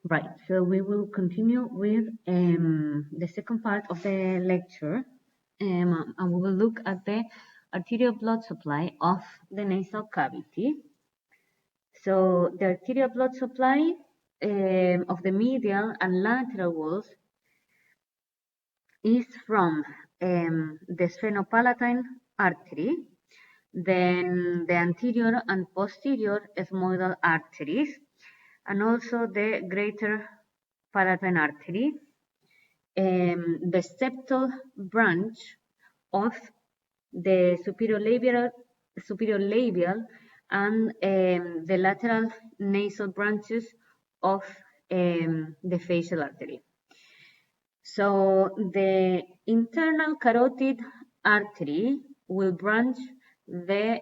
Right, so we will continue with the second part of the lecture, and we will look at the arterial blood supply of the nasal cavity. So the arterial blood supply of the medial and lateral walls is from the sphenopalatine artery, then the anterior and posterior ethmoidal arteries, and also the greater palatine artery, the septal branch of the superior labial and the lateral nasal branches of the facial artery. So the internal carotid artery will branch the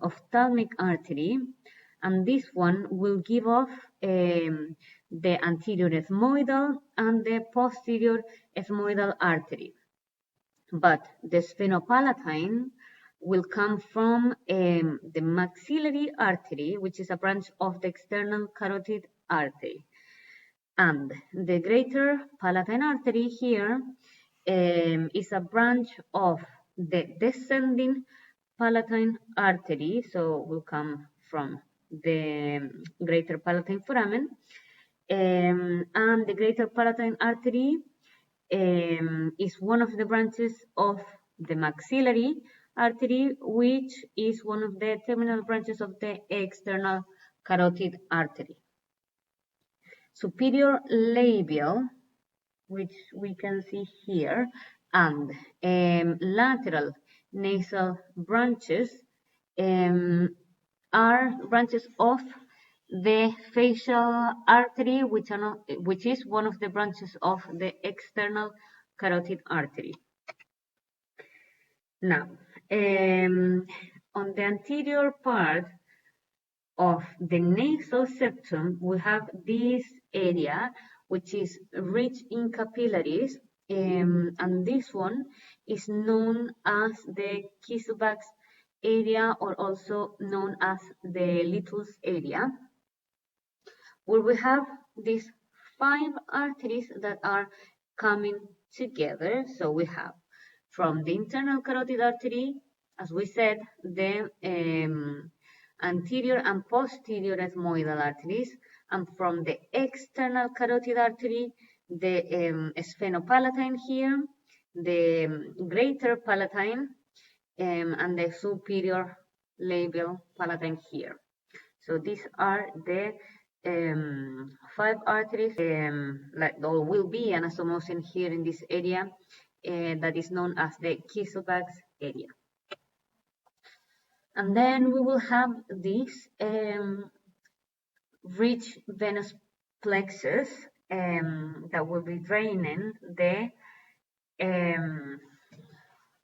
ophthalmic artery, and this one will give off the anterior ethmoidal and the posterior ethmoidal artery. But the sphenopalatine will come from the maxillary artery, which is a branch of the external carotid artery. And the greater palatine artery here is a branch of the descending palatine artery, so will come from the greater palatine foramen, and the greater palatine artery is one of the branches of the maxillary artery, which is one of the terminal branches of the external carotid artery. Superior labial, which we can see here, and lateral nasal branches are branches of the facial artery, which is one of the branches of the external carotid artery. Now, on the anterior part of the nasal septum, we have this area which is rich in capillaries, and this one is known as the Kieselbach's area, or also known as the Little's area, where we have these 5 arteries that are coming together. So we have from the internal carotid artery, as we said, the anterior and posterior ethmoidal arteries, and from the external carotid artery, the sphenopalatine here, the greater palatine, and the superior labial palatine here. So these are the 5 arteries, like there will be an anastomosis here in this area that is known as the Kieselbach's area. And then we will have this rich venous plexus that will be draining the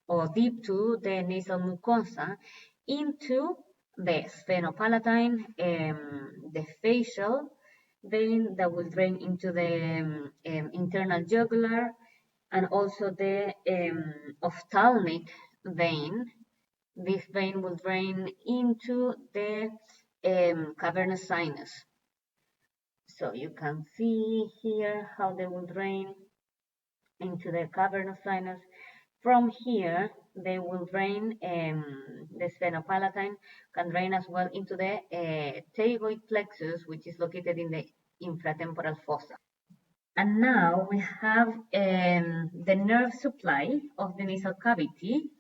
or deep to the nasal mucosa into the sphenopalatine, the facial vein that will drain into the internal jugular, and also the ophthalmic vein. This vein will drain into the cavernous sinus. So you can see here how they will drain into the cavernous sinus. From here, they will drain, the sphenopalatine can drain as well into the pterygoid plexus, which is located in the infratemporal fossa. And now we have the nerve supply of the nasal cavity.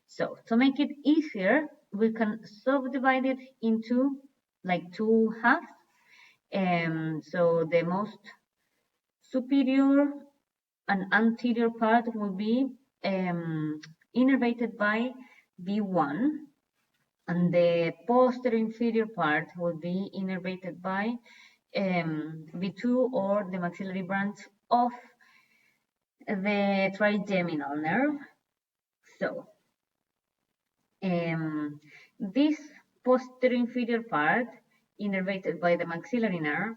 So to make it easier, we can subdivide it into like 2 halves. So the most superior and anterior part will be innervated by V1, and the posterior inferior part will be innervated by V2, or the maxillary branch of the trigeminal nerve. So this posterior inferior part, innervated by the maxillary nerve,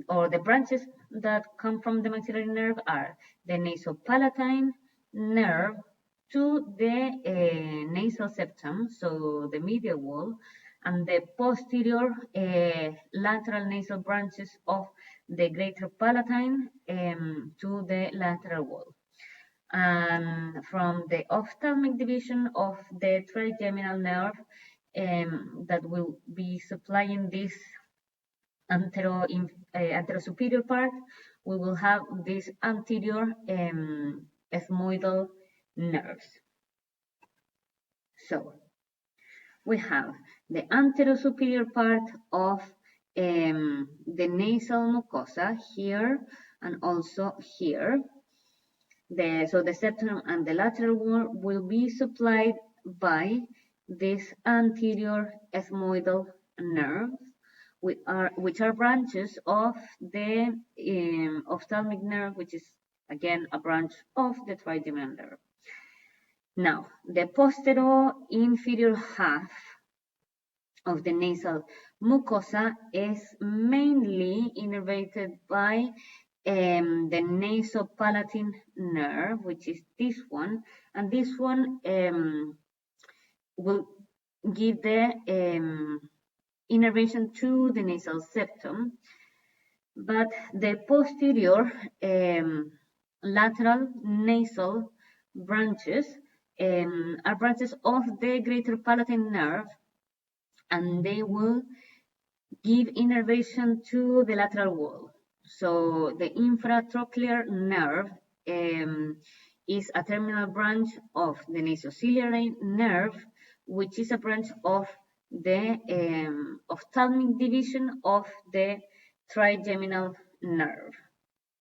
or the branches that come from the maxillary nerve, are the nasopalatine nerve to the nasal septum, so the medial wall, and the posterior lateral nasal branches of the greater palatine to the lateral wall. And from the ophthalmic division of the trigeminal nerve that will be supplying this anterosuperior part, we will have these anterior ethmoidal nerves. So we have the anterosuperior part of the nasal mucosa here and also here. So the septum and the lateral wall will be supplied by these anterior ethmoidal nerves, which are branches of the ophthalmic nerve, which is again a branch of the trigeminal nerve. Now, the posterior inferior half of the nasal mucosa is mainly innervated by the nasopalatine nerve, which is this one, and this one will give the innervation to the nasal septum, but the posterior lateral nasal branches are branches of the greater palatine nerve, and they will give innervation to the lateral wall. So the infratrochlear nerve is a terminal branch of the nasociliary nerve, which is a branch of the ophthalmic division of the trigeminal nerve.